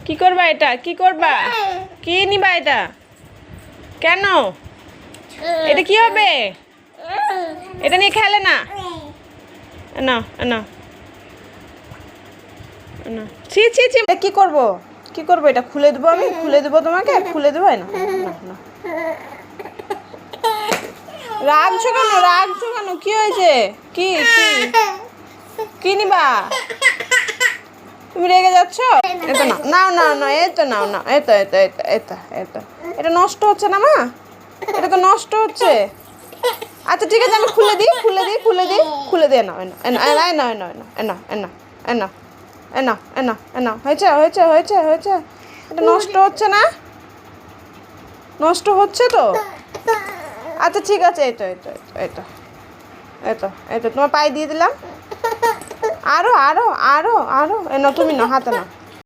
কি করবা এটা? কি করবা? কি নিবা এটা? কেন? এটা কি হবে? এটা নিয়ে খেলে না। না না না, ছি ছি ছি। এটা কি করব? কি করব? এটা খুলে দেবো আমি? খুলে দেবো তোমাকে? খুলে দেবো না না না। রাগছো কেন? রাগছো কেন? কি হয়েছে? কি কি কি নিবা? তুমি রেগে যাচ্ছ? এটা না, নাও নাও নাও, এই তো নাও নাও, এই তো এই তো এই তো এই তো এই তো। এটা নষ্ট হচ্ছে না মা? এটা তো নষ্ট হচ্ছে। আচ্ছা ঠিক আছে, আমি খুলে দিই খুলে দিই খুলে দিই খুলে দিয়ে নাও, এনা এনা এনা এনা এনা এনা এনা এনা এনা এনা। হয়েছে হয়েছে হয়েছে হয়েছে। এটা নষ্ট হচ্ছে না? নষ্ট হচ্ছে তো? আচ্ছা ঠিক আছে, এই তো এই তো এই তো এই তো এই তো তোমার পায়ে দিয়ে দিলাম। আরো আরো আরো আরো, এ নাও, তুমি নাও, হাতে নাও।